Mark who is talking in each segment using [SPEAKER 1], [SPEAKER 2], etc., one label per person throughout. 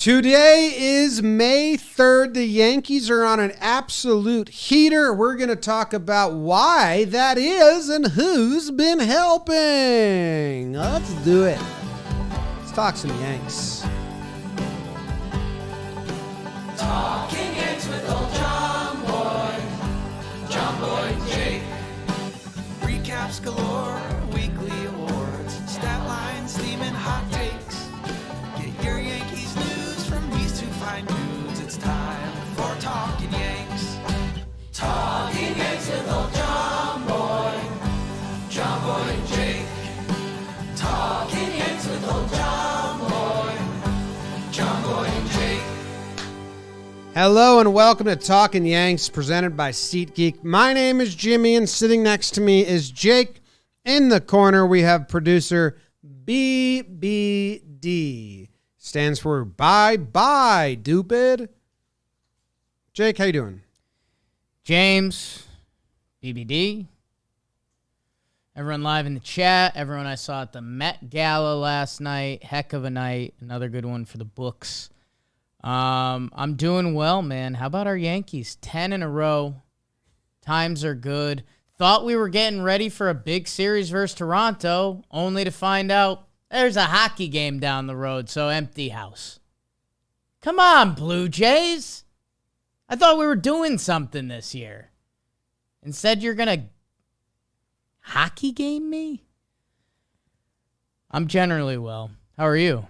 [SPEAKER 1] Today is May 3rd. The Yankees are on an absolute heater. We're going to talk about why that is and who's been helping. Let's do it. Let's talk some Yanks.
[SPEAKER 2] Talking Yanks with old John Boy, Jake. Recaps galore, weekly awards, stat lines, theme, and hot takes. Get your Yankees news from these two fine dudes. It's time for Talkin' Yanks. Talking Yanks with old John Boy, Jake. Talking Yanks with old John Boy, and Jake.
[SPEAKER 1] Hello and welcome to Talkin' Yanks, presented by SeatGeek. My name is Jimmy, and sitting next to me is Jake. In the corner, we have producer BBD. Stands for bye, stupid. Jake, how you doing?
[SPEAKER 3] James, BBD. Everyone live in the chat. Everyone I saw at the Met Gala last night. Heck of a night. Another good one for the books. I'm doing well, man. How about our Yankees? 10 in a row. Times are good. Thought we were getting ready for a big series versus Toronto, only to find out there's a hockey game down the road, so empty house. Come on, Blue Jays. I thought we were doing something this year. Instead, you're going to hockey game me? I'm generally well. How are you?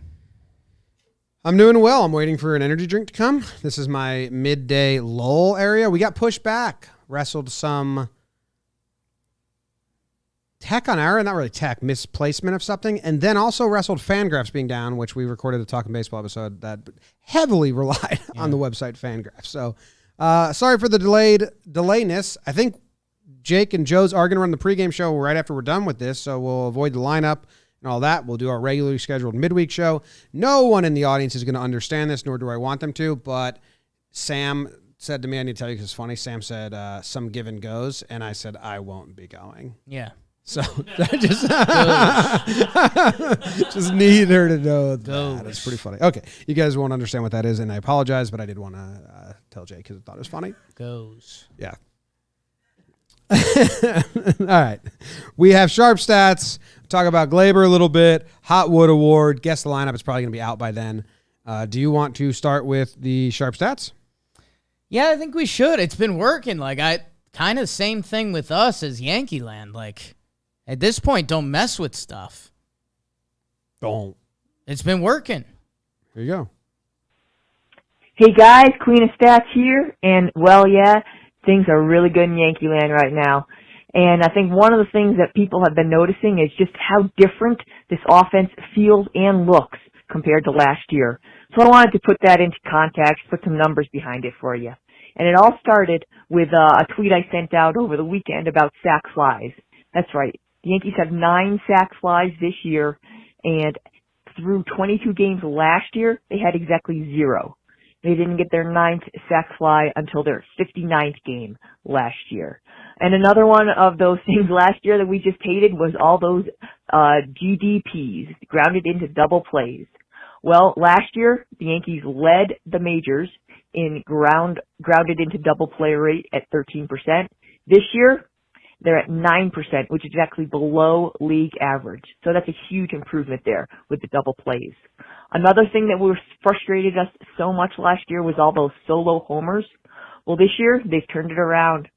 [SPEAKER 1] I'm doing well. I'm waiting for an energy drink to come. This is my midday lull area. We got pushed back, wrestled some tech on our, not really tech, misplacement of something, and then also wrestled Fangraphs being down, which we recorded the Talkin' Baseball episode that heavily relied on the website Fangraphs. So sorry for the delayness. I think Jake and Joe's are going to run the pregame show right after we're done with this, so we'll avoid the lineup and all that. We'll do our regularly scheduled midweek show. No one in the audience is going to understand this, nor do I want them to, but Sam said to me, I need to tell you because it's funny, Sam said, some give and goes, and I said, I won't be going.
[SPEAKER 3] Yeah.
[SPEAKER 1] So I just need her to know that. It's pretty funny. Okay, you guys won't understand what that is, and I apologize, but I did want to tell Jay because I thought it was funny.
[SPEAKER 3] Goes.
[SPEAKER 1] Yeah. All right. We have sharp stats. Talk about Gleyber a little bit. Hot Wood Award. Guess the lineup is probably going to be out by then. Do you want to start with the sharp stats?
[SPEAKER 3] Yeah, I think we should. It's been working. Kind of same thing with us as Yankee Land. At this point, don't mess with stuff.
[SPEAKER 1] Don't.
[SPEAKER 3] It's been working.
[SPEAKER 1] Here you go.
[SPEAKER 4] Hey guys, Queen of Stats here, and things are really good in Yankee Land right now. And I think one of the things that people have been noticing is just how different this offense feels and looks compared to last year. So I wanted to put that into context, put some numbers behind it for you. And it all started with a tweet I sent out over the weekend about sack flies. That's right. The Yankees have 9 sack flies this year, and through 22 games last year, they had exactly 0. They didn't get their 9th sack fly until their 59th game last year. And another one of those things last year that we just hated was all those GDPs, grounded into double plays. Well, last year, the Yankees led the majors in grounded into double play rate at 13%. This year, they're at 9%, which is actually below league average. So that's a huge improvement there with the double plays. Another thing that frustrated us so much last year was all those solo homers. Well, this year, they've turned it around.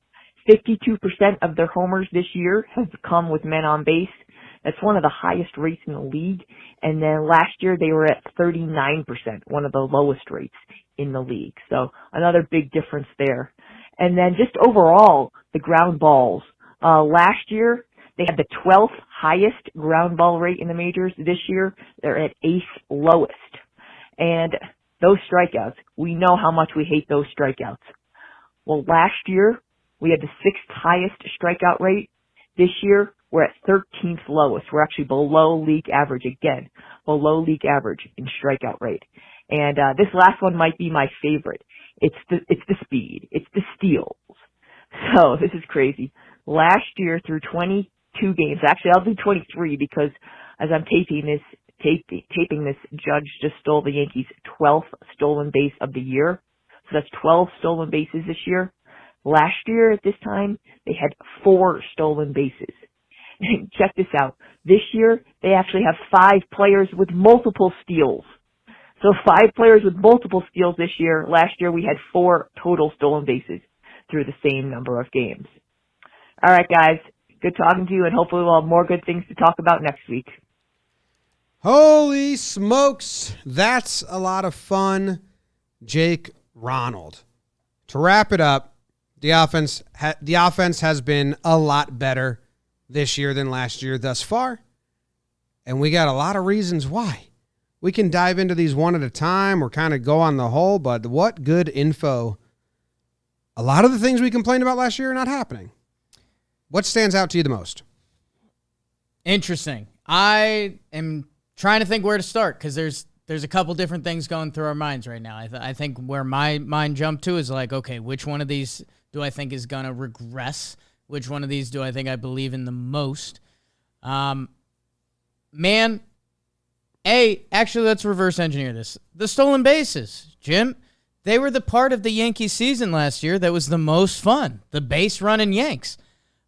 [SPEAKER 4] 52% of their homers this year have come with men on base. That's one of the highest rates in the league. And then last year, they were at 39%, one of the lowest rates in the league. So another big difference there. And then just overall, the ground balls. Last year, they had the 12th highest ground ball rate in the majors. This year, they're at 8th lowest. And those strikeouts, we know how much we hate those strikeouts. Well, last year, we had the 6th highest strikeout rate. This year, we're at 13th lowest. We're actually below league average again, below league average in strikeout rate. And this last one might be my favorite. It's the speed. It's the steals. So this is crazy. Last year through 22 games, actually I'll do 23 because as I'm taping this, taping this, Judge just stole the Yankees' 12th stolen base of the year. So that's 12 stolen bases this year. Last year at this time, they had 4 stolen bases. And check this out. This year, they actually have 5 players with multiple steals. So 5 players with multiple steals this year. Last year, we had 4 total stolen bases through the same number of games. All right, guys. Good talking to you, and hopefully we'll have more good things to talk about next week.
[SPEAKER 1] Holy smokes. That's a lot of fun, Jake Ronald. To wrap it up, the offense has been a lot better this year than last year thus far, and we got a lot of reasons why. We can dive into these one at a time or kind of go on the whole, but what good info. A lot of the things we complained about last year are not happening. What stands out to you the most?
[SPEAKER 3] Interesting. I am trying to think where to start because there's a couple different things going through our minds right now. I think where my mind jumped to is like, okay, which one of these do I think is going to regress? Which one of these do I think I believe in the most? Actually, let's reverse engineer this. The stolen bases, Jim, they were the part of the Yankees season last year that was the most fun. The base running Yanks.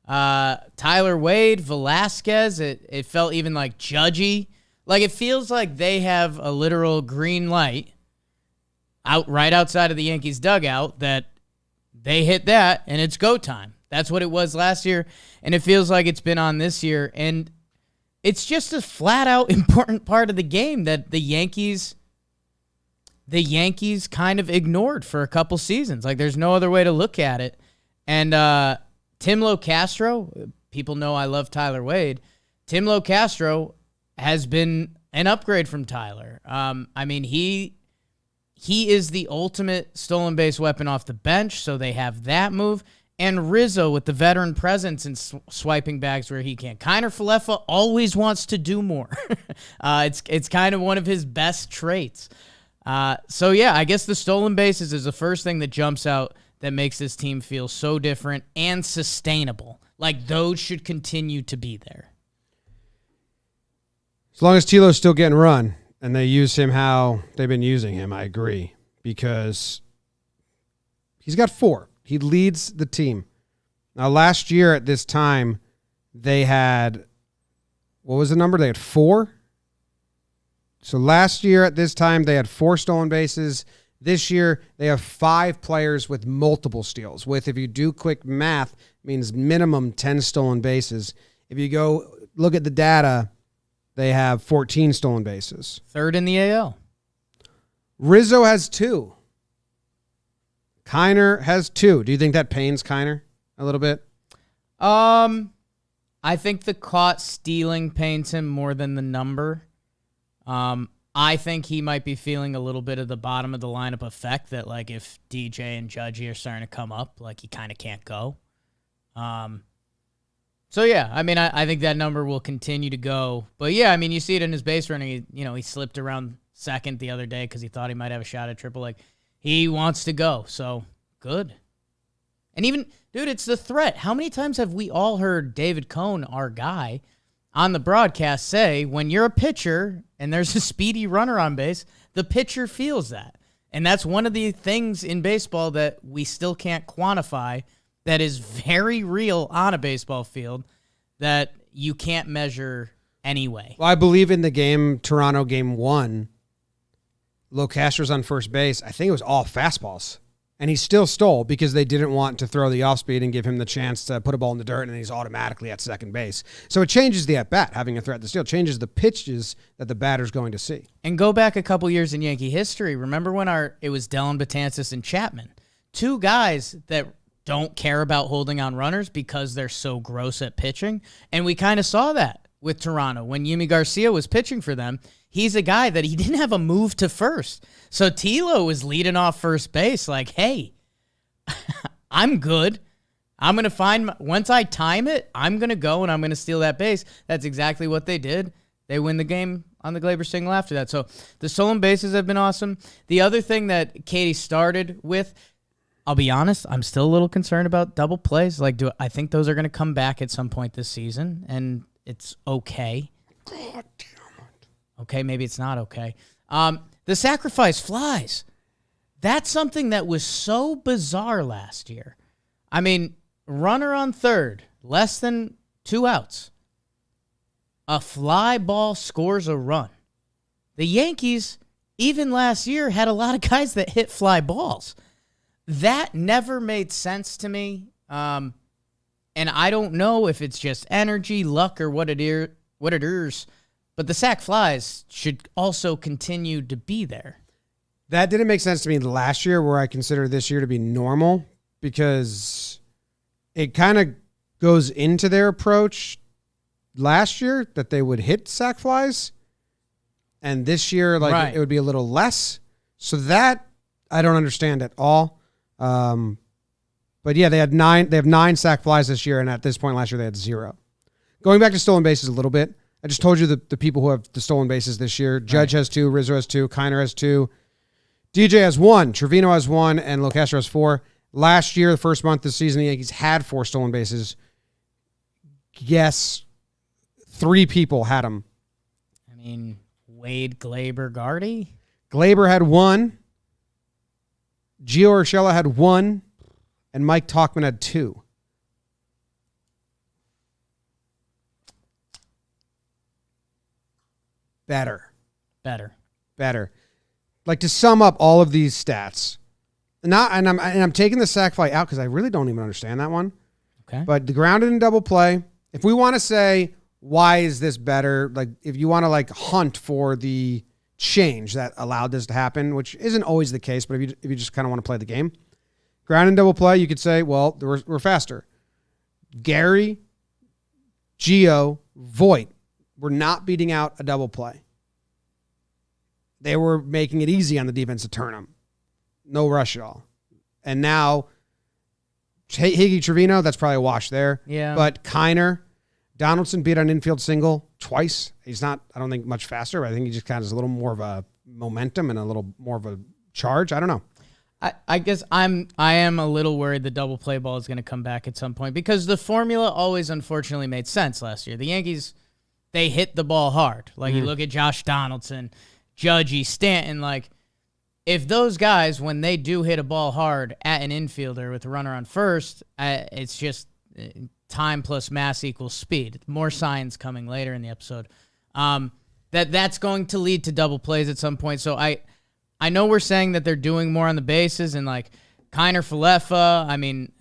[SPEAKER 3] Tyler Wade, Velasquez, it felt even like Judgy. Like it feels like they have a literal green light right outside of the Yankees dugout that they hit that and it's go time. That's what it was last year, and it feels like it's been on this year. And it's just a flat-out important part of the game that the Yankees kind of ignored for a couple seasons. Like there's no other way to look at it. And Tim Locastro, people know I love Tyler Wade. Tim Locastro has been an upgrade from Tyler. I mean, he is the ultimate stolen base weapon off the bench, so they have that move. And Rizzo with the veteran presence and swiping bags where he can. Kiner Falefa always wants to do more. It's kind of one of his best traits. So, yeah, I guess the stolen bases is the first thing that jumps out that makes this team feel so different and sustainable. Like, those should continue to be there.
[SPEAKER 1] As long as Tilo's still getting run and they use him how they've been using him, I agree. Because he's got 4. He leads the team. Now, last year at this time, they had, what was the number? They had 4. So last year at this time, they had 4 stolen bases. This year, they have 5 players with multiple steals, with, if you do quick math, means minimum 10 stolen bases. If you go look at the data, they have 14 stolen bases.
[SPEAKER 3] Third in the AL.
[SPEAKER 1] Rizzo has 2. Kiner has 2. Do you think that pains Kiner a little bit?
[SPEAKER 3] I think the caught stealing pains him more than the number. I think he might be feeling a little bit of the bottom of the lineup effect that, like, if DJ and Judgy are starting to come up, like, he kind of can't go. So, yeah, I mean, I think that number will continue to go. But, yeah, I mean, you see it in his base running. He slipped around second the other day because he thought he might have a shot at triple. Like, he wants to go, so good. And even, dude, it's the threat. How many times have we all heard David Cohn, our guy, on the broadcast say, when you're a pitcher and there's a speedy runner on base, the pitcher feels that. And that's one of the things in baseball that we still can't quantify that is very real on a baseball field that you can't measure anyway.
[SPEAKER 1] Well, I believe in the game, Toronto game 1, Locastro's on first base. I think it was all fastballs. And he still stole because they didn't want to throw the off speed and give him the chance to put a ball in the dirt, and he's automatically at second base. So it changes the at-bat, having a threat to steal, changes the pitches that the batter's going to see.
[SPEAKER 3] And go back a couple years in Yankee history. Remember when it was Dellin Betances and Chapman? 2 guys that don't care about holding on runners because they're so gross at pitching. And we kind of saw that with Toronto. When Yimi Garcia was pitching for them, he's a guy that he didn't have a move to first. So Tilo was leading off first base like, hey, I'm good. I'm going to once I time it, I'm going to go and I'm going to steal that base. That's exactly what they did. They win the game on the Gleyber single after that. So the stolen bases have been awesome. The other thing that Katie started with, I'll be honest, I'm still a little concerned about double plays. Like, I think those are going to come back at some point this season, and it's okay.
[SPEAKER 1] God damn it.
[SPEAKER 3] Okay, maybe it's not okay. The sacrifice flies. That's something that was so bizarre last year. I mean, runner on third, less than 2 outs. A fly ball scores a run. The Yankees, even last year, had a lot of guys that hit fly balls. That never made sense to me. And I don't know if it's just energy, luck, or what it is. But the sac flies should also continue to be there.
[SPEAKER 1] That didn't make sense to me last year, where I consider this year to be normal, because it kind of goes into their approach last year that they would hit sac flies, and this year
[SPEAKER 3] Right.
[SPEAKER 1] it would be a little less. So that I don't understand at all. But yeah, they have 9 sac flies this year, and at this point last year they had 0. Going back to stolen bases a little bit, I just told you the people who have the stolen bases this year. Judge has 2, Rizzo has 2, Kiner has 2, DJ has 1, Trevino has 1, and Locastro has 4. Last year, the first month this season, the Yankees had 4 stolen bases. Yes, 3 people had them.
[SPEAKER 3] I mean, Wade, Gleyber, Gardy.
[SPEAKER 1] Gleyber had 1, Gio Urshela had 1, and Mike Talkman had 2. Better. Like, to sum up all of these stats, and I'm taking the sac fly out because I really don't even understand that one.
[SPEAKER 3] Okay.
[SPEAKER 1] But the grounded and double play, if we want to say why is this better, like if you want to like hunt for the change that allowed this to happen, which isn't always the case, but if you just kind of want to play the game, ground and double play, you could say, well, we're faster. Gary, Gio, Voit were not beating out a double play. They were making it easy on the defense to turn them. No rush at all. And now, Higgy Trevino, that's probably a wash there.
[SPEAKER 3] Yeah.
[SPEAKER 1] But Kiner, Donaldson beat an infield single twice. He's not, I don't think, much faster, but I think he just kind of has a little more of a momentum and a little more of a charge. I don't know.
[SPEAKER 3] I guess I am a little worried the double play ball is going to come back at some point, because the formula always unfortunately made sense last year. The Yankees, they hit the ball hard. Like you look at Josh Donaldson, Judgy, Stanton, like if those guys, when they do hit a ball hard at an infielder with a runner on first, it's just time plus mass equals speed. More science coming later in the episode. That's going to lead to double plays at some point. So I know we're saying that they're doing more on the bases, and like Kiner Falefa, I mean,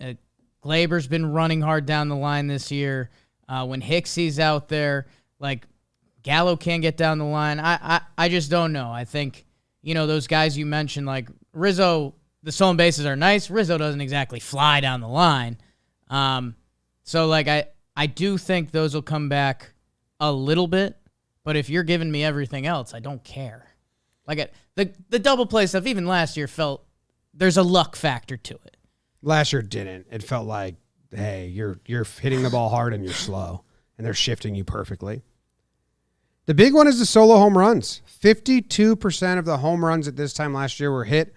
[SPEAKER 3] Gleyber's been running hard down the line this year. When Hicksy's out there, like Gallo can't get down the line. I just don't know. I think, those guys you mentioned, like Rizzo, the stolen bases are nice. Rizzo doesn't exactly fly down the line. So like I do think those will come back a little bit, but if you're giving me everything else, I don't care. Like the double play stuff, even last year felt there's a luck factor to it.
[SPEAKER 1] Last year didn't. It felt like, hey, you're hitting the ball hard and you're slow, and they're shifting you perfectly. The big one is the solo home runs. 52% of the home runs at this time last year were hit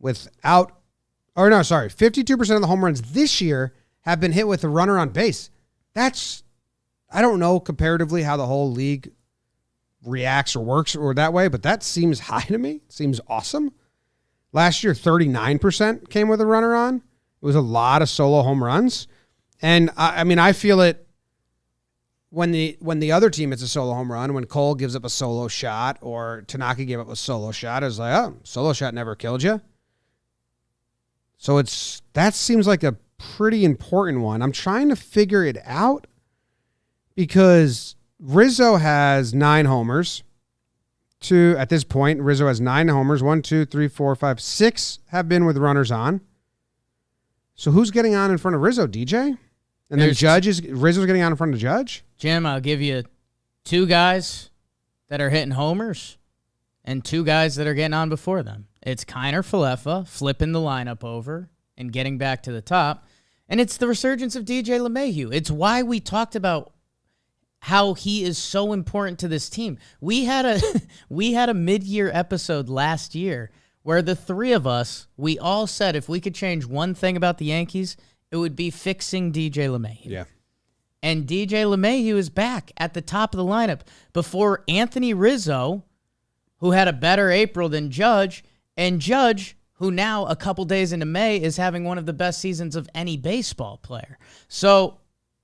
[SPEAKER 1] 52% of the home runs this year have been hit with a runner on base. That's, I don't know comparatively how the whole league reacts or works or that way, but that seems high to me. Seems awesome. Last year, 39% came with a runner on. It was a lot of solo home runs. And I feel it when the other team hits a solo home run, when Cole gives up a solo shot or Tanaka gave up a solo shot, I was like, oh, solo shot never killed you. So that seems like a pretty important one. I'm trying to figure it out because Rizzo has 9 homers. At this point, Rizzo has 9 homers. 1, 2, 3, 4, 5, 6 have been with runners on. So who's getting on in front of Rizzo, DJ? And then Rizzo's getting on in front of Judge?
[SPEAKER 3] Jim, I'll give you 2 guys that are hitting homers and 2 guys that are getting on before them. It's Kiner Falefa flipping the lineup over and getting back to the top. And it's the resurgence of DJ LeMahieu. It's why we talked about how he is so important to this team. We had a mid-year episode last year where the 3 of us, we all said if we could change one thing about the Yankees, it would be fixing DJ LeMahieu.
[SPEAKER 1] Yeah.
[SPEAKER 3] And DJ LeMahieu is back at the top of the lineup before Anthony Rizzo, who had a better April than Judge, and Judge, who now a couple days into May is having one of the best seasons of any baseball player. So,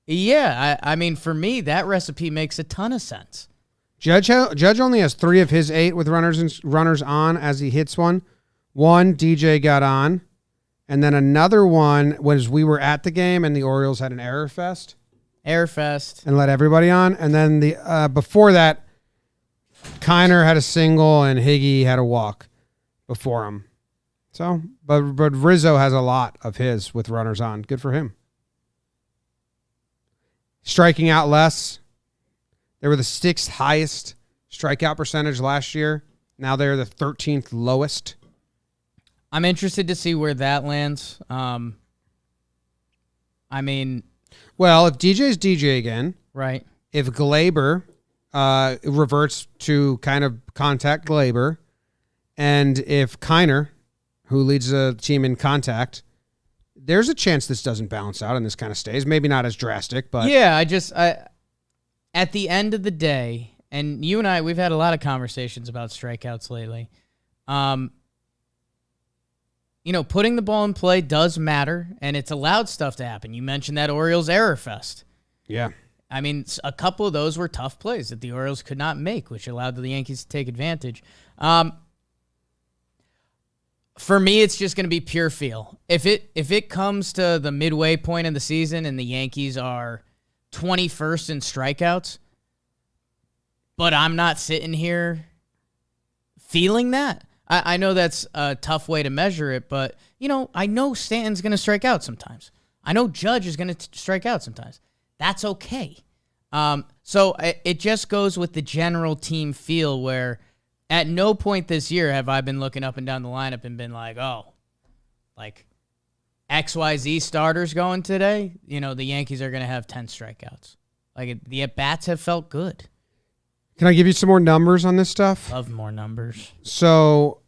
[SPEAKER 3] yeah, I mean, for me, that recipe makes a ton of sense.
[SPEAKER 1] Judge only has 3 of his 8 with runners on as he hits one. One, DJ got on. And then another one was we were at the game and the Orioles had an error fest. And let everybody on. And then the before that, Kiner had a single and Higgy had a walk before him. So, but Rizzo has a lot of his with runners on. Good for him. Striking out less. They were the 6th highest strikeout percentage last year. Now they're the 13th lowest.
[SPEAKER 3] I'm interested to see where that lands. I mean...
[SPEAKER 1] Well, if DJ's DJ again...
[SPEAKER 3] Right.
[SPEAKER 1] If Gleyber reverts to kind of contact Gleyber, and if Kiner, who leads the team in contact, there's a chance this doesn't balance out and this kind of stays. Maybe not as drastic, but... Yeah,
[SPEAKER 3] at the end of the day, and you and I, we've had a lot of conversations about strikeouts lately. Putting the ball in play does matter, and it's allowed stuff to happen. You mentioned that Orioles error fest.
[SPEAKER 1] Yeah.
[SPEAKER 3] I mean, a couple of those were tough plays that the Orioles could not make, which allowed the Yankees to take advantage. For me, it's just going to be pure feel. If it comes to the midway point of the season and the Yankees are 21st in strikeouts, but I'm not sitting here feeling that. I know that's a tough way to measure it, but, I know Stanton's going to strike out sometimes. I know Judge is going to strike out sometimes. That's okay. So it just goes with the general team feel where at no point this year have I been looking up and down the lineup and been like, XYZ starters going today, the Yankees are going to have 10 strikeouts. The at-bats have felt good.
[SPEAKER 1] Can I give you some more numbers on this stuff?
[SPEAKER 3] Love more numbers.
[SPEAKER 1] So,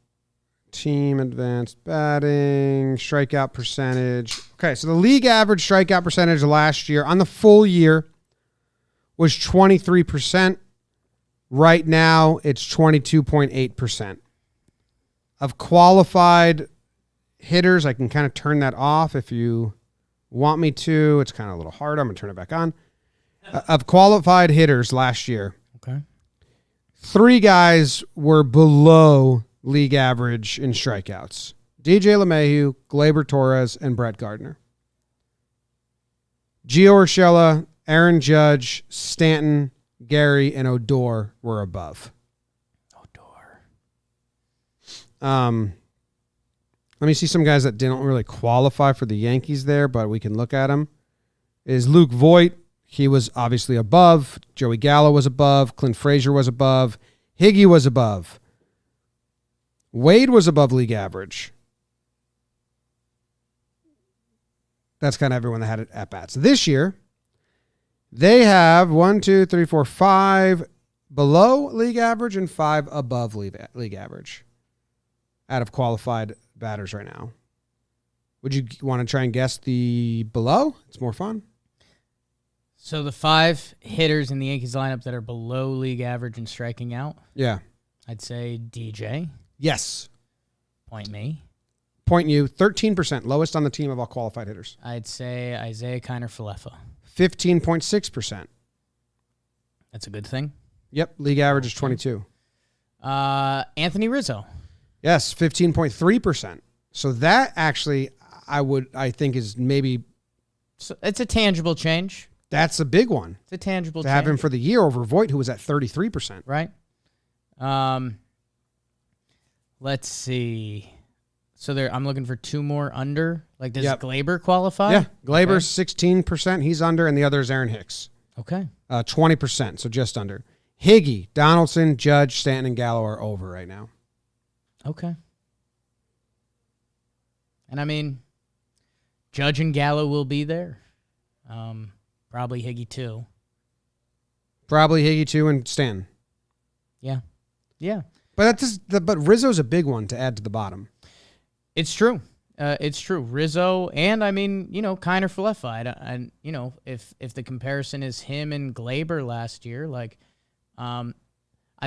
[SPEAKER 1] team advanced batting, strikeout percentage. Okay, so the league average strikeout percentage last year on the full year was 23%. Right now, it's 22.8%. Of qualified hitters, I can kind of turn that off if you want me to. It's kind of a little hard. I'm going to turn it back on. Of qualified hitters last year,
[SPEAKER 3] okay,
[SPEAKER 1] 3 guys were below league average in strikeouts. DJ LeMahieu, Gleyber Torres, and Brett Gardner. Gio Urshela, Aaron Judge, Stanton, Gary, and Odor were above. Let me see some guys that didn't really qualify for the Yankees there, but we can look at them. Is Luke Voigt. He was obviously above. Joey Gallo was above. Clint Frazier was above. Higgy was above. Wade was above league average. That's kind of everyone that had it at bats. This year, they have 5 below league average and 5 above league average out of qualified batters right now. Would you want to try and guess the below? It's more fun.
[SPEAKER 3] So the 5 hitters in the Yankees lineup that are below league average and striking out?
[SPEAKER 1] Yeah.
[SPEAKER 3] I'd say DJ.
[SPEAKER 1] Yes.
[SPEAKER 3] Point me.
[SPEAKER 1] Point you. 13%, lowest on the team of all qualified hitters.
[SPEAKER 3] I'd say Isaiah Kiner-Falefa.
[SPEAKER 1] 15.6%.
[SPEAKER 3] That's a good thing.
[SPEAKER 1] Yep. League average is 22.
[SPEAKER 3] Anthony Rizzo.
[SPEAKER 1] Yes, 15.3%. So that actually, I think is maybe.
[SPEAKER 3] So it's a tangible change.
[SPEAKER 1] That's a big one.
[SPEAKER 3] It's a tangible
[SPEAKER 1] to
[SPEAKER 3] change.
[SPEAKER 1] have him for the year over Voigt, who was at 33%.
[SPEAKER 3] Right. Let's see. So I'm looking for 2 more under. Does Gleyber qualify?
[SPEAKER 1] Yeah, Gleyber's 16%. He's under, and the other is Aaron Hicks.
[SPEAKER 3] Okay.
[SPEAKER 1] 20%, so just under. Higgy, Donaldson, Judge, Stanton, and Gallo are over right now.
[SPEAKER 3] Okay. And I mean, Judge and Gallo will be there. Probably Higgy too.
[SPEAKER 1] Probably Higgy too, and Stanton.
[SPEAKER 3] Yeah. Yeah.
[SPEAKER 1] But Rizzo's a big one to add to the bottom.
[SPEAKER 3] It's true. It's true. Rizzo and, I mean, Kiner Falefa. And, if the comparison is him and Gleyber last year, like, I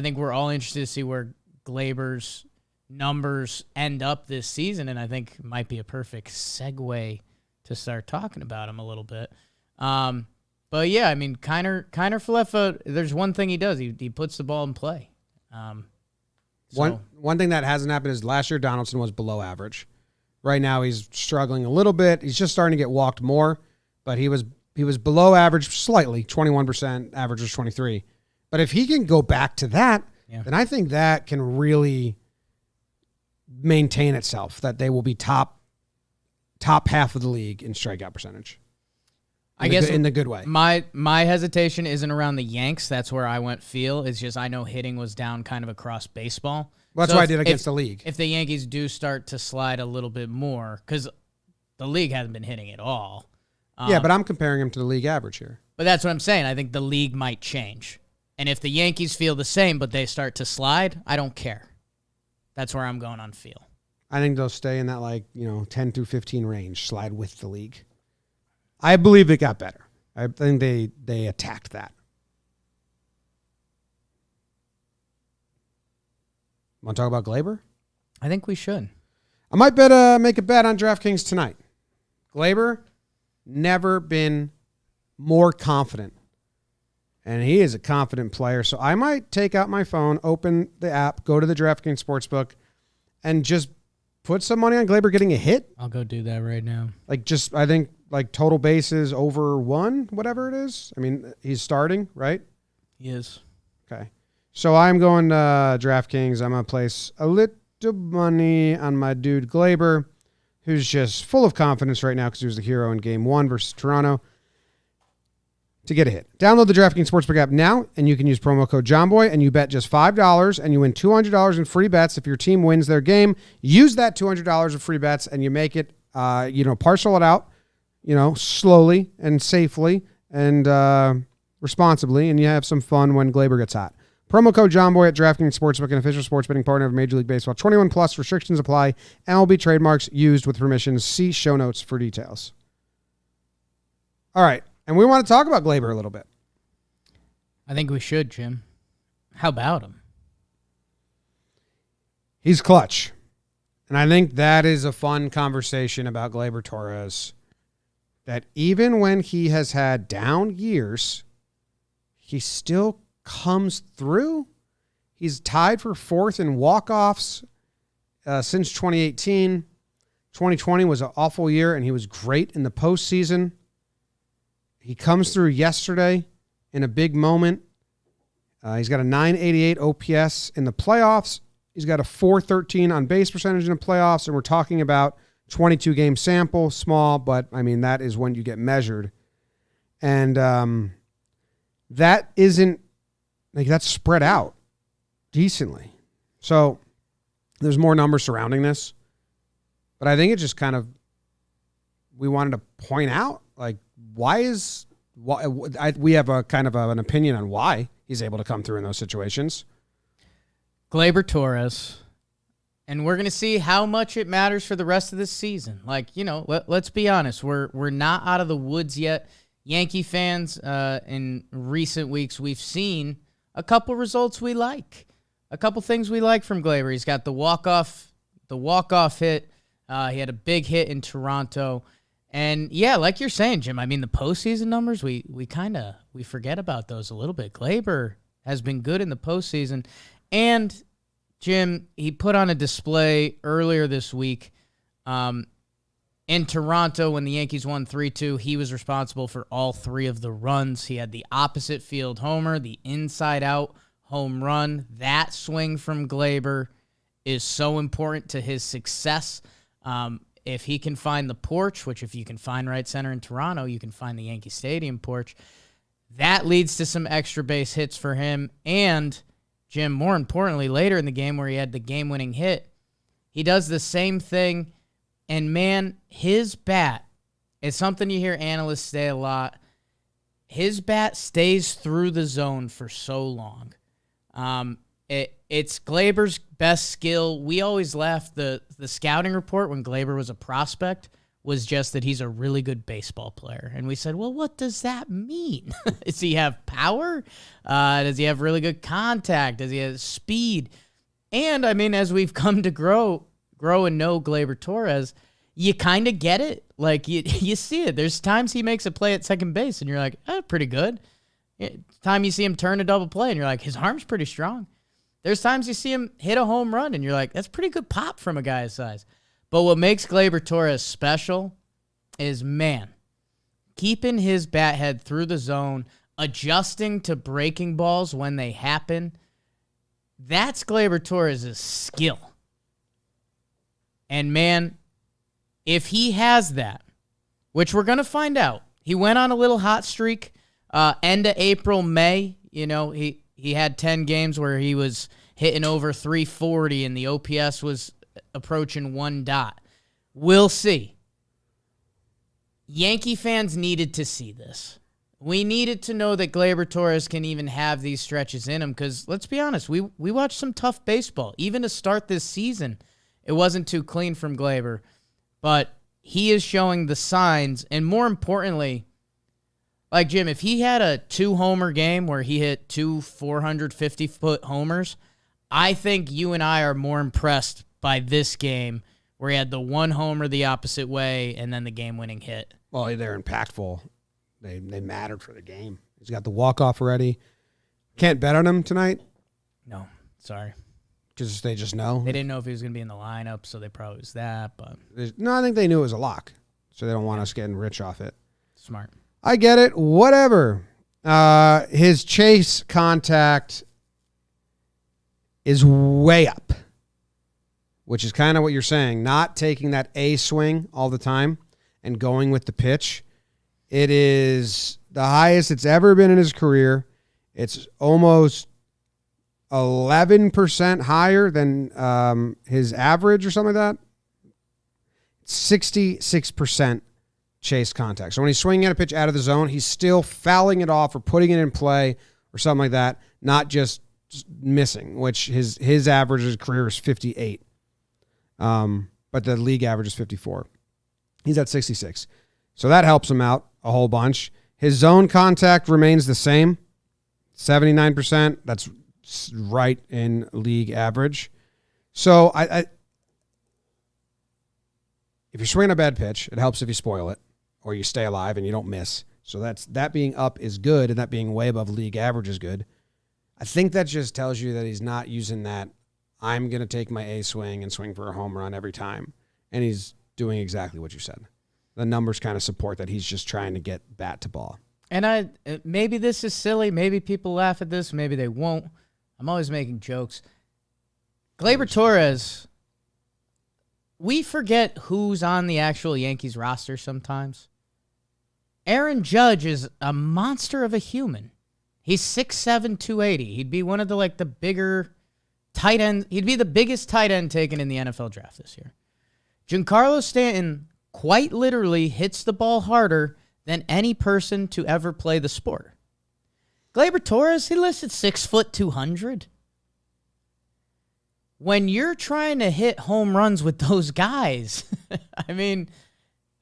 [SPEAKER 3] think we're all interested to see where Gleyber's numbers end up this season, and I think might be a perfect segue to start talking about him a little bit. But yeah, I mean, Kiner Falefa, there's one thing he does. He puts the ball in play.
[SPEAKER 1] One thing that hasn't happened is last year Donaldson was below average. Right now he's struggling a little bit. He's just starting to get walked more, but he was below average slightly, 21%, average was 23. But if he can go back to that, then I think that can really maintain itself, that they will be top half of the league in strikeout percentage. I guess in the good way.
[SPEAKER 3] My hesitation isn't around the Yanks. That's where I went feel. It's just I know hitting was down kind of across baseball.
[SPEAKER 1] Well, that's why I did against the league.
[SPEAKER 3] If the Yankees do start to slide a little bit more, because the league hasn't been hitting at all.
[SPEAKER 1] Yeah, but I'm comparing him to the league average here.
[SPEAKER 3] But that's what I'm saying. I think the league might change. And if the Yankees feel the same, but they start to slide, I don't care. That's where I'm going on feel.
[SPEAKER 1] I think they'll stay in that 10 through 15 range, slide with the league. I believe it got better. I think they attacked that. Want to talk about Gleyber?
[SPEAKER 3] I think we should.
[SPEAKER 1] I might make a bet on DraftKings tonight. Gleyber, never been more confident. And he is a confident player. So I might take out my phone, open the app, go to the DraftKings Sportsbook, and just put some money on Gleyber getting a hit.
[SPEAKER 3] I'll go do that right now.
[SPEAKER 1] I think total bases over 1, whatever it is. I mean, he's starting, right?
[SPEAKER 3] He is.
[SPEAKER 1] Okay. So I'm going to DraftKings. I'm going to place a little money on my dude Gleyber, who's just full of confidence right now because he was the hero in Game 1 versus Toronto, to get a hit. Download the DraftKings Sportsbook app now, and you can use promo code JOHNBOY, and you bet just $5, and you win $200 in free bets if your team wins their game. Use that $200 of free bets, and you make it, parcel it out, slowly and safely and responsibly, and you have some fun when Gleyber gets hot. Promo code JOHNBOY at DraftKings Sportsbook, an official sports betting partner of Major League Baseball. 21 plus, restrictions apply. MLB trademarks used with permission. See show notes for details. All right. And we want to talk about Gleyber a little bit.
[SPEAKER 3] I think we should, Jim. How about him?
[SPEAKER 1] He's clutch. And I think that is a fun conversation about Gleyber Torres. That even when he has had down years, he still comes through. He's tied for 4th in walk-offs since 2018. 2020 was an awful year, and he was great in the postseason. He comes through yesterday in a big moment. He's got a 988 OPS in the playoffs. He's got a 413 on base percentage in the playoffs, and we're talking about 22-game sample, small, but, I mean, that is when you get measured. And that isn't, that's spread out decently. So there's more numbers surrounding this. But I think it just kind of, we wanted to point out, we have a kind of an opinion on why he's able to come through in those situations.
[SPEAKER 3] Gleyber Torres, and we're going to see how much it matters for the rest of this season. Let's be honest. We're not out of the woods yet. Yankee fans, in recent weeks, we've seen a couple results we like. A couple things we like from Gleyber. He's got the walk-off hit. He had a big hit in Toronto. And yeah, like you're saying, Jim, I mean, the postseason numbers, we forget about those a little bit. Gleyber has been good in the postseason. And Jim, he put on a display earlier this week in Toronto when the Yankees won 3-2. He was responsible for all 3 of the runs. He had the opposite field homer, the inside-out home run. That swing from Gleyber is so important to his success. If he can find the porch, which if you can find right center in Toronto, you can find the Yankee Stadium porch, that leads to some extra base hits for him. And, Jim, more importantly, later in the game where he had the game-winning hit, he does the same thing. And, man, his bat is something you hear analysts say a lot. His bat stays through the zone for so long. it's Gleyber's best skill. We always laughed. The scouting report when Gleyber was a prospect was just that he's a really good baseball player. And we said, well, what does that mean? Does he have power? Does he have really good contact? Does he have speed? And, I mean, as we've come to grow and know Gleyber Torres, you kind of get it. Like, you see it. There's times he makes a play at second base, and you're like, pretty good. Time you see him turn a double play, and you're like, his arm's pretty strong. There's times you see him hit a home run, and you're like, that's pretty good pop from a guy his size. But what makes Gleyber Torres special is, man, keeping his bat head through the zone, adjusting to breaking balls when they happen. That's Gleyber Torres' skill. And, man, if he has that, which we're going to find out, he went on a little hot streak end of April, May. You know, he had 10 games where he was hitting over 340 and the OPS was approaching 1 dot. We'll see. Yankee fans needed to see this. We needed to know that Gleyber Torres can even have these stretches in him because, let's be honest, we watched some tough baseball. Even to start this season, it wasn't too clean from Gleyber. But he is showing the signs, and more importantly, like, Jim, if he had a 2-homer game where he hit 2 450-foot homers, I think you and I are more impressed by this game where he had the 1 homer the opposite way and then the game-winning hit.
[SPEAKER 1] Well, they're impactful. They mattered for the game. He's got the walk-off already. Can't bet on him tonight?
[SPEAKER 3] No, sorry.
[SPEAKER 1] Because they just know?
[SPEAKER 3] They didn't know if he was going to be in the lineup, so they probably was that. But
[SPEAKER 1] no, I think they knew it was a lock, so they don't want us getting rich off it.
[SPEAKER 3] Smart.
[SPEAKER 1] I get it. Whatever. His chase contact is way up, which is kind of what you're saying. Not taking that A swing all the time and going with the pitch. It is the highest it's ever been in his career. It's almost 11% higher than his average or something like that. 66% chase contact. So when he's swinging at a pitch out of the zone, he's still fouling it off or putting it in play or something like that, not just missing, which his average of his career is 58. But the league average is 54. He's at 66. So that helps him out a whole bunch. His zone contact remains the same, 79%. That's right in league average. So I if you're swinging a bad pitch, it helps if you spoil it or you stay alive and you don't miss. So that being up is good, and that being way above league average is good. I think that just tells you that he's not using that I'm going to take my A swing and swing for a home run every time. And he's doing exactly what you said. The numbers kind of support that he's just trying to get bat to ball.
[SPEAKER 3] And maybe this is silly. Maybe people laugh at this. Maybe they won't. I'm always making jokes. Gleyber Torres, we forget who's on the actual Yankees roster sometimes. Aaron Judge is a monster of a human. He's 6'7", 280. He'd be one of the bigger tight end. He'd be the biggest tight end taken in the NFL draft this year. Giancarlo Stanton quite literally hits the ball harder than any person to ever play the sport. Gleyber Torres, he listed 6 foot 200. When you're trying to hit home runs with those guys, I mean,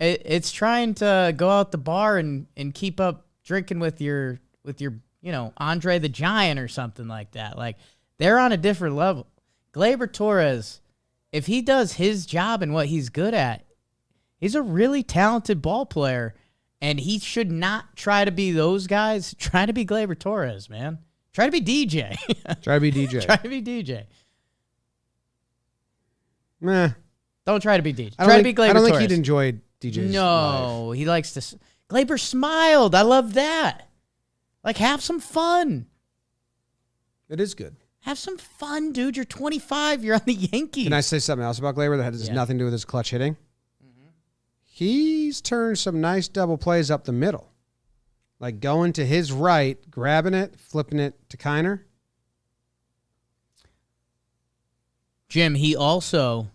[SPEAKER 3] it's trying to go out the bar and keep up drinking with your Andre the Giant or something like that. Like, they're on a different level. Gleyber Torres, if he does his job and what he's good at, he's a really talented ball player, and he should not try to be those guys. Try to be Gleyber Torres, man. Try to be DJ.
[SPEAKER 1] Try to be DJ.
[SPEAKER 3] Try to be DJ.
[SPEAKER 1] Meh.
[SPEAKER 3] Don't try to be DJ. Try to be Gleyber Torres.
[SPEAKER 1] I don't think he'd enjoy DJ's
[SPEAKER 3] No,
[SPEAKER 1] life.
[SPEAKER 3] he likes to. Gleyber smiled. I love that. Like, have some fun.
[SPEAKER 1] It is good.
[SPEAKER 3] Have some fun, dude. You're 25. You're on the Yankees.
[SPEAKER 1] Can I say something else about Gleyber that has nothing to do with his clutch hitting? Mm-hmm. He's turned some nice double plays up the middle. Like going to his right, grabbing it, flipping it to Kiner.
[SPEAKER 3] Jim, he also,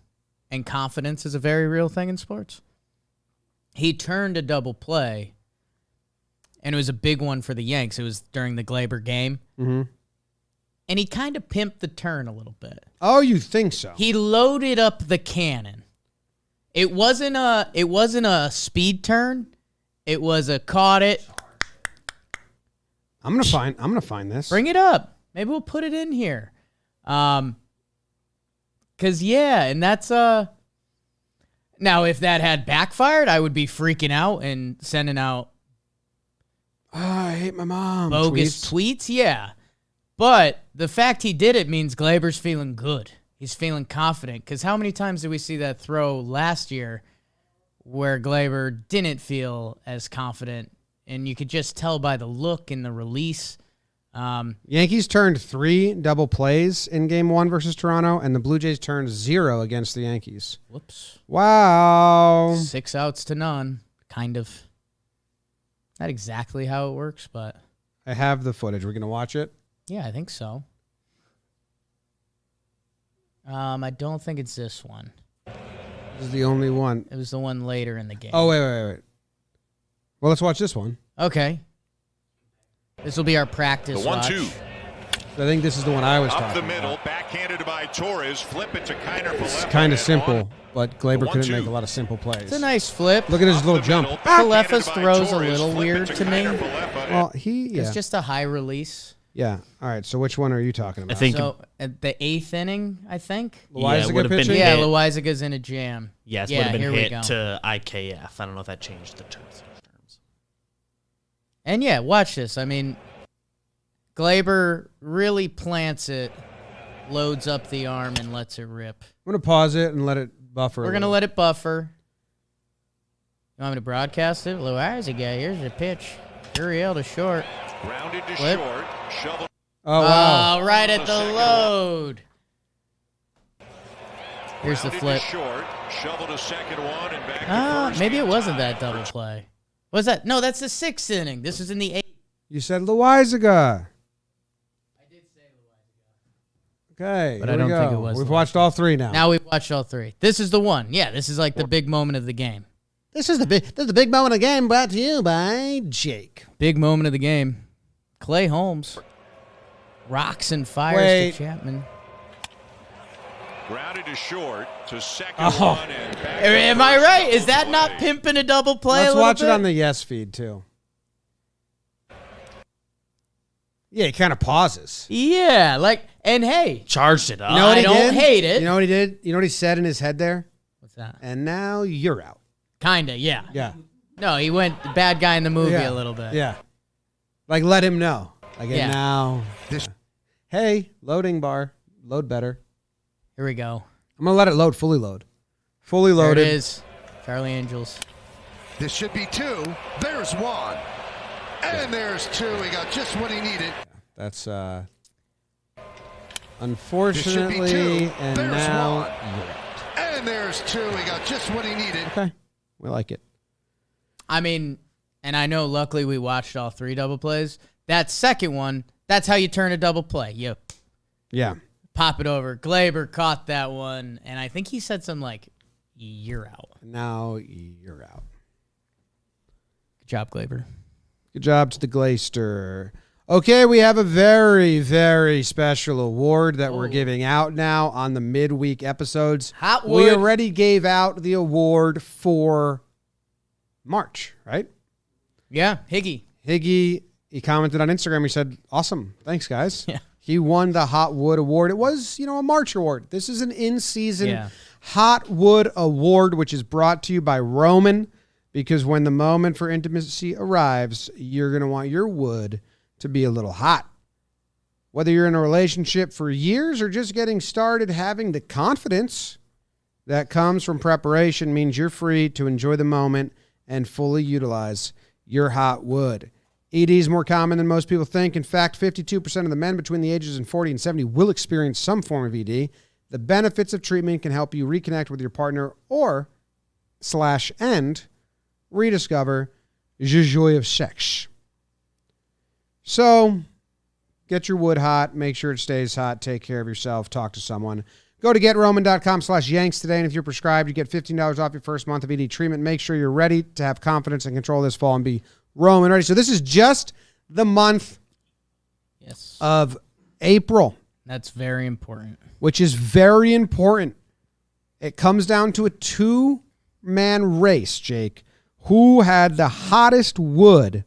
[SPEAKER 3] and confidence is a very real thing in sports. He turned a double play, and it was a big one for the Yanks. It was during the Gleyber game.
[SPEAKER 1] Mm-hmm.
[SPEAKER 3] and he kind of pimped the turn a little bit.
[SPEAKER 1] Oh, you think so?
[SPEAKER 3] He loaded up the cannon. It wasn't a speed turn. It was a caught it.
[SPEAKER 1] I'm gonna find this.
[SPEAKER 3] Bring it up. Maybe we'll put it in here. And that's now if that had backfired, I would be freaking out and sending out
[SPEAKER 1] I hate my mom.
[SPEAKER 3] bogus tweets. Yeah. But the fact he did it means Gleyber's feeling good. He's feeling confident. Because how many times did we see that throw last year where Gleyber didn't feel as confident? And you could just tell by the look and the release.
[SPEAKER 1] Yankees turned 3 double plays in Game 1 versus Toronto, and the Blue Jays turned 0 against the Yankees.
[SPEAKER 3] Whoops.
[SPEAKER 1] Wow.
[SPEAKER 3] 6 outs to none. Kind of. Not exactly how it works, but
[SPEAKER 1] I have the footage. We're going to watch it.
[SPEAKER 3] yeah, I think so. I don't think it's this one.
[SPEAKER 1] This is the only one.
[SPEAKER 3] It was the one later in the game.
[SPEAKER 1] Oh, wait. Well, let's watch this one.
[SPEAKER 3] Okay. This will be our practice
[SPEAKER 5] The 1-2.
[SPEAKER 3] watch.
[SPEAKER 1] I think this is the one I was
[SPEAKER 5] Up
[SPEAKER 1] talking
[SPEAKER 5] the middle,
[SPEAKER 1] about.
[SPEAKER 5] backhanded by Torres. Flip it to Kiner for
[SPEAKER 1] It's
[SPEAKER 5] left.
[SPEAKER 1] kind of
[SPEAKER 5] and
[SPEAKER 1] simple,
[SPEAKER 5] on.
[SPEAKER 1] but Gleyber
[SPEAKER 5] The
[SPEAKER 1] couldn't
[SPEAKER 5] 1-2.
[SPEAKER 1] make a lot of simple plays.
[SPEAKER 3] It's a nice flip.
[SPEAKER 1] Look at his
[SPEAKER 5] Up
[SPEAKER 1] little
[SPEAKER 5] the
[SPEAKER 1] jump.
[SPEAKER 5] middle,
[SPEAKER 3] Kalefas
[SPEAKER 5] backhanded by
[SPEAKER 3] throws a
[SPEAKER 5] Torres.
[SPEAKER 3] little
[SPEAKER 5] Flip
[SPEAKER 3] weird
[SPEAKER 5] it
[SPEAKER 3] to me.
[SPEAKER 5] Kiner for left.
[SPEAKER 1] Well, yeah.
[SPEAKER 3] It's just a high release.
[SPEAKER 1] Yeah. All right, so which one are you talking about?
[SPEAKER 6] I think
[SPEAKER 3] So at the 8th inning, I think.
[SPEAKER 1] Loaizaga
[SPEAKER 6] it would have been
[SPEAKER 1] pitching?
[SPEAKER 3] Yeah,
[SPEAKER 6] hit.
[SPEAKER 3] Loaiza's in a jam.
[SPEAKER 6] Yes,
[SPEAKER 3] Yeah,
[SPEAKER 6] would have been
[SPEAKER 3] here we
[SPEAKER 6] hit
[SPEAKER 3] go.
[SPEAKER 6] to IKF. I don't know if that changed the terms.
[SPEAKER 3] And yeah, watch this. I mean, Gleyber really plants it, loads up the arm, and lets it rip.
[SPEAKER 1] I'm going to pause it and let it buffer.
[SPEAKER 3] We're going to let it buffer. You want me to broadcast it? Loaizaga, here's the pitch. Uriel to short.
[SPEAKER 5] Grounded to
[SPEAKER 3] Flip.
[SPEAKER 5] short. Shovel.
[SPEAKER 1] Oh, wow.
[SPEAKER 3] Oh, right at the load. Here's the
[SPEAKER 5] Grounded
[SPEAKER 3] flip.
[SPEAKER 5] to short. Shovel to second one and back to first.
[SPEAKER 3] Maybe it
[SPEAKER 5] in
[SPEAKER 3] wasn't
[SPEAKER 5] time.
[SPEAKER 3] that double play. Was that? No, that's the 6th inning. This was in the 8th.
[SPEAKER 1] You said Loaizaga.
[SPEAKER 3] I did say Loaizaga.
[SPEAKER 1] Okay,
[SPEAKER 3] But
[SPEAKER 1] here
[SPEAKER 3] I don't
[SPEAKER 1] we
[SPEAKER 3] think
[SPEAKER 1] go.
[SPEAKER 3] it was
[SPEAKER 1] We've
[SPEAKER 3] Loaizaga.
[SPEAKER 1] watched all 3 now.
[SPEAKER 3] Now we've watched all 3. This is the one. Yeah, this is like the big moment of the game.
[SPEAKER 1] This is the big moment of the game brought to you by Jake.
[SPEAKER 3] Big moment of the game. Clay Holmes rocks and fires
[SPEAKER 1] Wait.
[SPEAKER 3] to Chapman.
[SPEAKER 5] Grounded to short to second
[SPEAKER 1] Oh.
[SPEAKER 5] one and back.
[SPEAKER 3] Am I right? Is that not pimping a double play?
[SPEAKER 1] Let's
[SPEAKER 3] a little
[SPEAKER 1] watch
[SPEAKER 3] bit?
[SPEAKER 1] it on the Yes feed, too. Yeah, he kind of pauses.
[SPEAKER 3] Yeah, like, and hey,
[SPEAKER 6] Charged it up.
[SPEAKER 1] You know what
[SPEAKER 3] I
[SPEAKER 1] he
[SPEAKER 3] don't
[SPEAKER 1] did?
[SPEAKER 3] hate it.
[SPEAKER 1] You know what he did? You know what he said in his head there?
[SPEAKER 3] what's that?
[SPEAKER 1] And now you're out.
[SPEAKER 3] Kinda, yeah.
[SPEAKER 1] Yeah.
[SPEAKER 3] No, he went the bad guy in the movie
[SPEAKER 1] Yeah.
[SPEAKER 3] a little bit.
[SPEAKER 1] Yeah. Like, let him know. Like,
[SPEAKER 3] Yeah.
[SPEAKER 1] and now. Hey, loading bar. Load better.
[SPEAKER 3] Here we go.
[SPEAKER 1] I'm going to let it load. Fully load. Fully
[SPEAKER 3] There
[SPEAKER 1] loaded.
[SPEAKER 3] it is. Charlie Angels.
[SPEAKER 7] This should be 2. There's 1. And there's 2. He got just what he needed.
[SPEAKER 1] That's,
[SPEAKER 7] This should
[SPEAKER 1] unfortunately,
[SPEAKER 7] be 2.
[SPEAKER 1] and
[SPEAKER 7] There's
[SPEAKER 1] now
[SPEAKER 7] 1.
[SPEAKER 1] you're out.
[SPEAKER 7] And there's 2. He got just what he needed.
[SPEAKER 1] Okay. We like it.
[SPEAKER 3] I mean, and I know luckily we watched all 3 double plays. That second one, that's how you turn a double play. You
[SPEAKER 1] Yeah.
[SPEAKER 3] pop it over. Gleyber caught that one, and I think he said something like, "You're out."
[SPEAKER 1] Now you're out.
[SPEAKER 3] Good job, Gleyber.
[SPEAKER 1] Good job to the Gleyster. Okay, we have a very, very special award that we're giving out now on the midweek episodes.
[SPEAKER 3] Hot
[SPEAKER 1] We
[SPEAKER 3] wood.
[SPEAKER 1] already gave out the award for March, right?
[SPEAKER 3] Yeah, Higgy.
[SPEAKER 1] Higgy, he commented on Instagram. He said, awesome. Thanks, guys.
[SPEAKER 3] Yeah.
[SPEAKER 1] He won the Hot Wood Award. It was, a March award. This is an in-season
[SPEAKER 3] Yeah.
[SPEAKER 1] Hot Wood Award, which is brought to you by Roman, because when the moment for intimacy arrives, you're going to want your wood to be a little hot. Whether you're in a relationship for years or just getting started, having the confidence that comes from preparation means you're free to enjoy the moment and fully utilize your hot wood. ED is more common than most people think. In fact, 52% of the men between the ages of 40 and 70 will experience some form of ED. The benefits of treatment can help you reconnect with your partner or /and rediscover the joy of sex. So, get your wood hot. Make sure it stays hot. Take care of yourself. Talk to someone. Go to GetRoman.com/Yanks today, and if you're prescribed, you get $15 off your first month of ED treatment. Make sure you're ready to have confidence and control this fall and be Roman ready. So this is just the month
[SPEAKER 3] Yes.
[SPEAKER 1] of April.
[SPEAKER 3] That's very important.
[SPEAKER 1] Which is very important. It comes down to a two-man race, Jake. Who had the hottest wood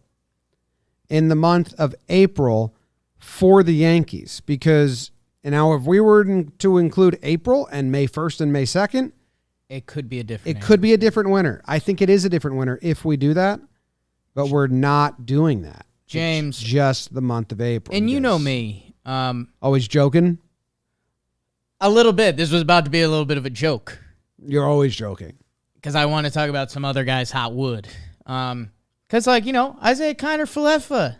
[SPEAKER 1] in the month of April for the Yankees? Because now if we were to include April and May 1st and May 2nd,
[SPEAKER 3] it could be a different.
[SPEAKER 1] It could be a different winner. I think it is a different winner if we do that, but we're not doing that.
[SPEAKER 3] James,
[SPEAKER 1] it's just the month of April.
[SPEAKER 3] And you know me.
[SPEAKER 1] Always joking?
[SPEAKER 3] A little bit. This was about to be a little bit of a joke.
[SPEAKER 1] You're always joking.
[SPEAKER 3] Because I want to talk about some other guys' hot wood. Because, Isaiah Kiner-Falefa,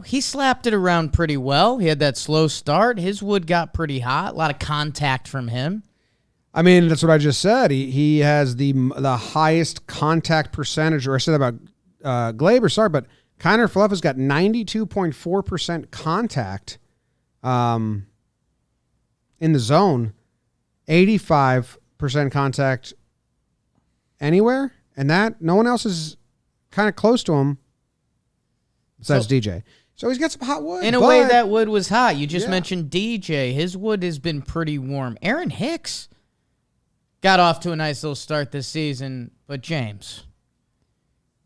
[SPEAKER 3] he slapped it around pretty well. He had that slow start. His wood got pretty hot. A lot of contact from him.
[SPEAKER 1] I mean, that's what I just said. He has the highest contact percentage, or I said that about Gleyber, sorry, but Kiner-Falefa's got 92.4% contact in the zone, 85% contact anywhere, and that no one else is kind of close to him besides DJ. So he's got some hot wood.
[SPEAKER 3] In a way, that wood was hot. You just mentioned DJ. His wood has been pretty warm. Aaron Hicks got off to a nice little start this season, but James,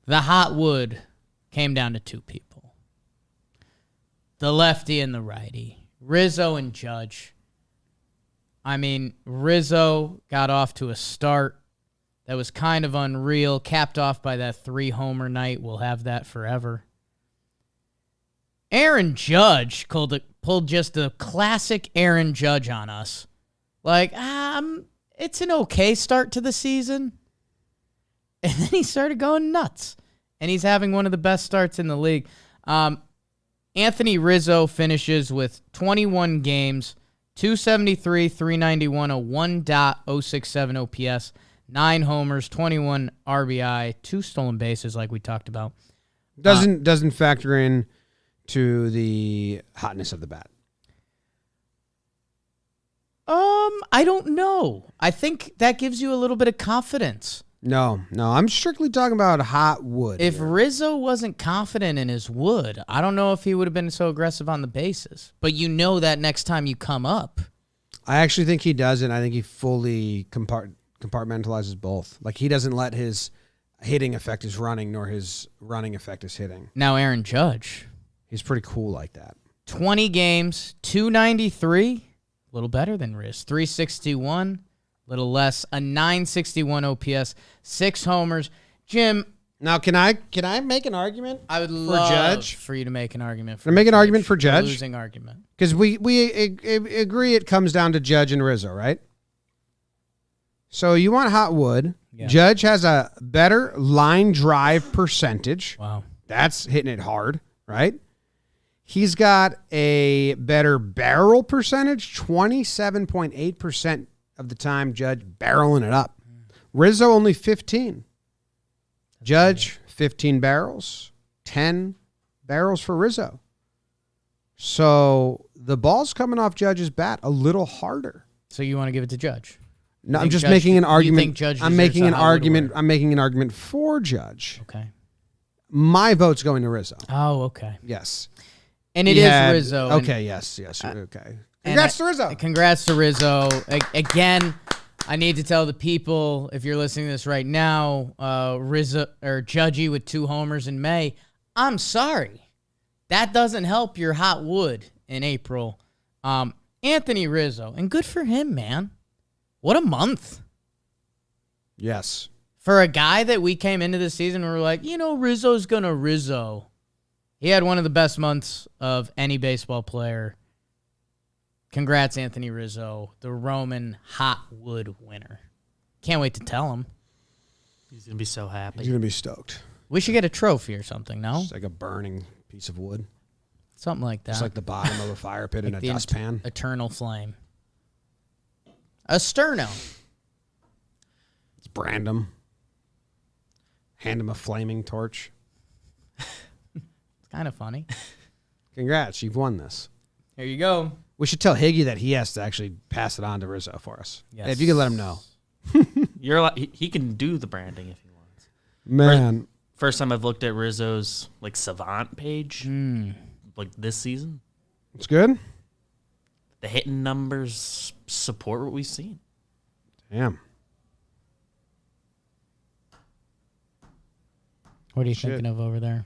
[SPEAKER 3] the hot wood came down to two people. The lefty and the righty. Rizzo and Judge. I mean, Rizzo got off to a start that was kind of unreal, capped off by that 3-homer night. We'll have that forever. Aaron Judge pulled just a classic Aaron Judge on us. It's an okay start to the season. And then he started going nuts. And he's having one of the best starts in the league. Anthony Rizzo finishes with 21 games, 273, 391, a 1.067 OPS, 9 homers, 21 RBI, 2 stolen bases like we talked about.
[SPEAKER 1] Doesn't factor in to the hotness of the bat.
[SPEAKER 3] I don't know. I think that gives you a little bit of confidence.
[SPEAKER 1] No. I'm strictly talking about hot wood.
[SPEAKER 3] If Rizzo wasn't confident in his wood, I don't know if he would have been so aggressive on the bases. But you know that next time you come up.
[SPEAKER 1] I actually think he doesn't. I think he fully compartmentalizes both. Like, he doesn't let his hitting affect his running, nor his running affect his hitting.
[SPEAKER 3] Now Aaron Judge.
[SPEAKER 1] He's pretty cool like that.
[SPEAKER 3] 20 games, 293. A little better than Riz. 361. Little less, a 961 OPS, 6 homers. Jim.
[SPEAKER 1] Now, can I make an argument?
[SPEAKER 3] I would
[SPEAKER 1] for
[SPEAKER 3] love
[SPEAKER 1] Judge?
[SPEAKER 3] for you to make an argument.
[SPEAKER 1] Make an argument for Judge?
[SPEAKER 3] Losing argument.
[SPEAKER 1] Because we agree it comes down to Judge and Rizzo, right? So you want hot wood. Yeah. Judge has a better line drive percentage.
[SPEAKER 3] Wow.
[SPEAKER 1] That's hitting it hard, right? He's got a better barrel percentage, 27.8% of the time, Judge barreling it up. Rizzo only 15. Judge 15 barrels, 10 barrels for Rizzo. So the ball's coming off Judge's bat a little harder.
[SPEAKER 3] So you want to give it to Judge?
[SPEAKER 1] No, I'm just making an argument. I'm making an argument. I'm making an argument for Judge.
[SPEAKER 3] Okay.
[SPEAKER 1] My vote's going to Rizzo.
[SPEAKER 3] Oh, okay.
[SPEAKER 1] Yes.
[SPEAKER 3] And it is Rizzo.
[SPEAKER 1] Okay, yes. Okay. Congrats to Rizzo.
[SPEAKER 3] Congrats to Rizzo. Again, I need to tell the people, if you're listening to this right now, Rizzo or Judgy with 2 homers in May, I'm sorry. That doesn't help your hot wood in April. Anthony Rizzo, and good for him, man. What a month.
[SPEAKER 1] Yes.
[SPEAKER 3] For a guy that we came into the season and we were like, Rizzo's going to Rizzo. He had one of the best months of any baseball player. Congrats, Anthony Rizzo, the Roman Hot Wood winner. Can't wait to tell him.
[SPEAKER 6] He's going to be so happy.
[SPEAKER 1] He's going to be stoked.
[SPEAKER 3] We should get a trophy or something, no?
[SPEAKER 1] It's like a burning piece of wood.
[SPEAKER 3] Something like that.
[SPEAKER 1] It's like the bottom of a fire pit in a dustpan.
[SPEAKER 3] Eternal flame. A sterno.
[SPEAKER 1] Let's brand him. Hand him a flaming torch.
[SPEAKER 3] It's kind of funny.
[SPEAKER 1] Congrats, you've won this.
[SPEAKER 3] Here you go.
[SPEAKER 1] We should tell Higgy that he has to actually pass it on to Rizzo for us.
[SPEAKER 3] Yes.
[SPEAKER 1] If you could let him know.
[SPEAKER 6] He can do the branding if he wants.
[SPEAKER 1] Man.
[SPEAKER 6] First time I've looked at Rizzo's Savant page, this season.
[SPEAKER 1] It's good?
[SPEAKER 6] The hitting numbers support what we've seen.
[SPEAKER 1] Damn.
[SPEAKER 3] What are you
[SPEAKER 1] Shit.
[SPEAKER 3] thinking of over there?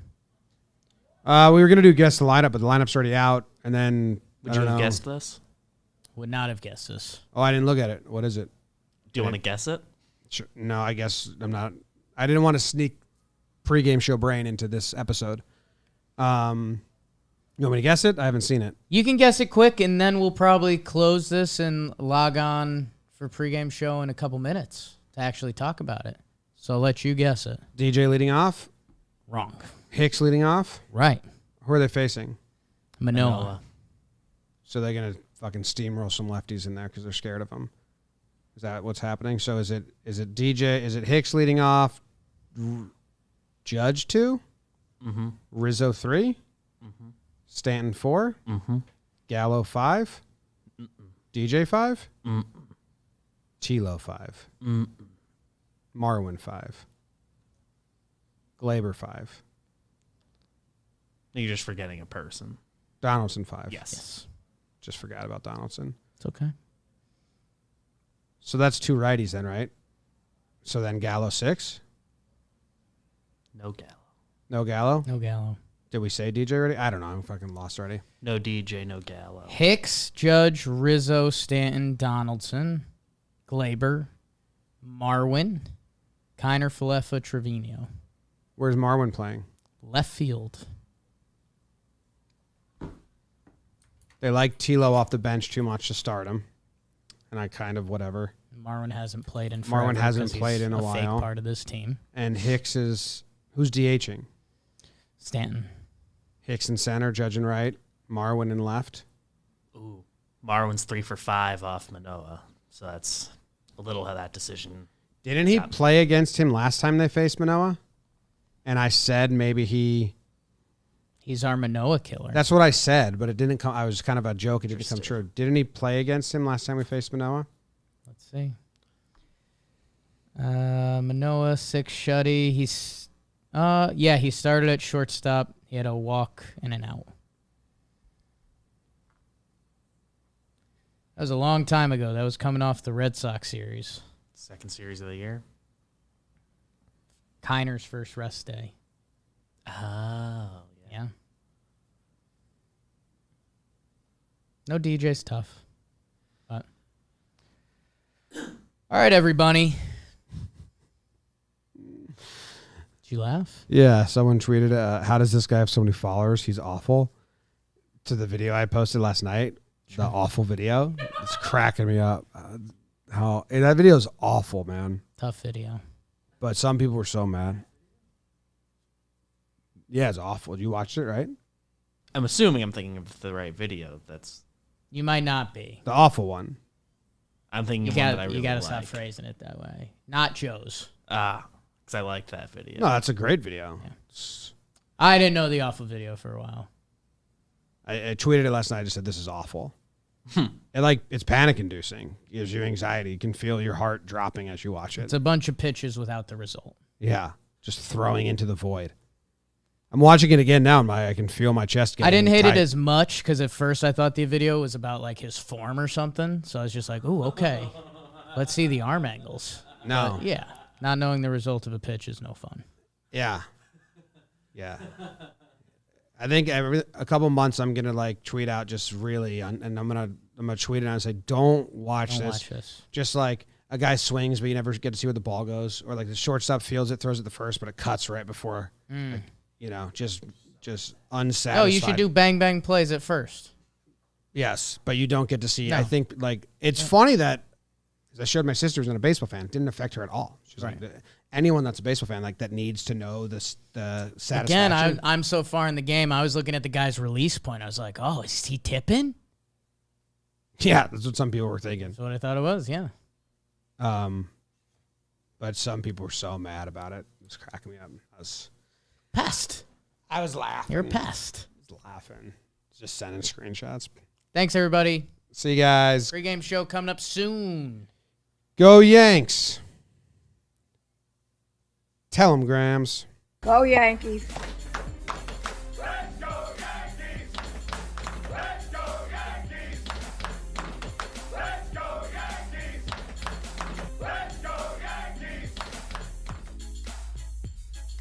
[SPEAKER 1] We were gonna do guess the lineup, but the lineup's already out. And then
[SPEAKER 6] Would
[SPEAKER 1] I
[SPEAKER 6] you
[SPEAKER 1] don't
[SPEAKER 6] have
[SPEAKER 1] know.
[SPEAKER 6] guessed this?
[SPEAKER 3] Would not have guessed this.
[SPEAKER 1] Oh, I didn't look at it. What is it?
[SPEAKER 6] Do you want to guess it?
[SPEAKER 1] Sure. No, I guess I'm not. I didn't want to sneak pregame show brain into this episode. You want me to guess it? I haven't seen it.
[SPEAKER 3] You can guess it quick, and then we'll probably close this and log on for pregame show in a couple minutes to actually talk about it. So I'll let you guess it.
[SPEAKER 1] DJ leading off.
[SPEAKER 3] Wrong.
[SPEAKER 1] Hicks leading off.
[SPEAKER 3] Right.
[SPEAKER 1] Who are they facing?
[SPEAKER 3] Manoah.
[SPEAKER 1] So they're gonna fucking steamroll some lefties in there because they're scared of them. Is that what's happening? So is it DJ? Is it Hicks leading off? Judge 2?
[SPEAKER 6] Mm-hmm.
[SPEAKER 1] Rizzo 3?
[SPEAKER 6] Mm-hmm.
[SPEAKER 1] Stanton 4?
[SPEAKER 6] Mm-hmm.
[SPEAKER 1] Gallo 5? DJ 5?
[SPEAKER 6] Mm-mm.
[SPEAKER 1] Tilo 5?
[SPEAKER 6] Mm-mm.
[SPEAKER 1] Marwin 5? Gleyber 5?
[SPEAKER 6] You're just forgetting a person.
[SPEAKER 1] Donaldson 5?
[SPEAKER 6] Yes.
[SPEAKER 1] Just forgot about Donaldson.
[SPEAKER 3] It's okay.
[SPEAKER 1] So that's 2 righties then, right? So then Gallo 6?
[SPEAKER 6] No Gallo.
[SPEAKER 1] No Gallo?
[SPEAKER 3] No Gallo.
[SPEAKER 1] Did we say DJ already? I don't know. I'm fucking lost already.
[SPEAKER 6] No DJ, no Gallo.
[SPEAKER 3] Hicks, Judge, Rizzo, Stanton, Donaldson, Gleyber, Marwin, Kiner, Falefa, Trevino.
[SPEAKER 1] Where's Marwin playing?
[SPEAKER 3] Left field.
[SPEAKER 1] They like Tilo off the bench too much to start him. And I kind of whatever.
[SPEAKER 3] Marwin hasn't played in
[SPEAKER 1] Marwin
[SPEAKER 3] forever
[SPEAKER 1] hasn't
[SPEAKER 3] 'cause
[SPEAKER 1] played
[SPEAKER 3] he's
[SPEAKER 1] in a while.
[SPEAKER 3] fake part of this team.
[SPEAKER 1] And Hicks is... Who's DHing?
[SPEAKER 3] Stanton.
[SPEAKER 1] Hicks in center, Judge in right. Marwin in left.
[SPEAKER 6] Ooh. Marwin's 3 for 5 off Manoah. So that's a little how that decision.
[SPEAKER 1] Didn't he play against him last time they faced Manoah? And I said maybe he...
[SPEAKER 3] He's our Manoah killer.
[SPEAKER 1] That's what I said, but it didn't come... I was kind of a joke. It didn't come true. Didn't he play against him last time we faced Manoah?
[SPEAKER 3] Let's see. Manoah, 6 shutty. He's... yeah, he started at shortstop. He had a walk and an out. That was a long time ago. That was coming off the Red Sox series.
[SPEAKER 6] Second series of the year.
[SPEAKER 3] Kiner's first rest day.
[SPEAKER 6] Oh,
[SPEAKER 3] Yeah. No DJ's tough. But all right, everybody. Did you laugh?
[SPEAKER 1] Yeah, someone tweeted, how does this guy have so many followers? He's awful. To the video I posted last night, the awful video. It's cracking me up. That video is awful, man.
[SPEAKER 3] Tough video.
[SPEAKER 1] But some people were so mad. Yeah, it's awful. You watched it, right?
[SPEAKER 6] I'm assuming I'm thinking of the right video.
[SPEAKER 3] You might not be.
[SPEAKER 1] The awful one.
[SPEAKER 6] I'm thinking
[SPEAKER 3] You
[SPEAKER 6] of one
[SPEAKER 3] got
[SPEAKER 6] that I really
[SPEAKER 3] you got to
[SPEAKER 6] like.
[SPEAKER 3] stop phrasing it that way. Not Joe's.
[SPEAKER 6] Because I liked that video.
[SPEAKER 1] No, that's a great video.
[SPEAKER 3] I didn't know the awful video for a while.
[SPEAKER 1] I tweeted it last night. I just said, this is awful. It's panic-inducing. It gives you anxiety. You can feel your heart dropping as you watch it.
[SPEAKER 3] It's a bunch of pitches without the result.
[SPEAKER 1] Yeah, just throwing into the void. I'm watching it again now, and I can feel my chest getting
[SPEAKER 3] I didn't hate
[SPEAKER 1] tight.
[SPEAKER 3] it as much because at first I thought the video was about like his form or something. So I was just like, ooh, okay. Let's see the arm angles.
[SPEAKER 1] No.
[SPEAKER 3] But yeah. Not knowing the result of a pitch is no fun.
[SPEAKER 1] Yeah. Yeah. I think a couple months I'm going to tweet out just really, and I'm going to tweet it out and say, don't watch this. Just like a guy swings, but you never get to see where the ball goes. Or like the shortstop fields it, throws it the first, but it cuts right before, just unsatisfied.
[SPEAKER 3] Oh, you should do bang bang plays at first.
[SPEAKER 1] Yes, but you don't get to see.
[SPEAKER 3] No.
[SPEAKER 1] I think it's funny that as I showed my sister who's not a baseball fan, it didn't affect her at all. She's
[SPEAKER 3] Right.
[SPEAKER 1] like, anyone that's a baseball fan that needs to know the satisfaction.
[SPEAKER 3] Again, I'm so far in the game. I was looking at the guy's release point. I was like, oh, is he tipping?
[SPEAKER 1] Yeah, that's what some people were thinking.
[SPEAKER 3] That's what I thought it was. Yeah.
[SPEAKER 1] But some people were so mad about it. It was cracking me up.
[SPEAKER 3] Pest.
[SPEAKER 1] I was laughing.
[SPEAKER 3] You're a pest.
[SPEAKER 1] I was laughing. Just sending screenshots.
[SPEAKER 3] Thanks, everybody.
[SPEAKER 1] See you guys.
[SPEAKER 3] Pre-game show coming up soon.
[SPEAKER 1] Go Yanks. Tell them, Grams.
[SPEAKER 8] Go Yankees.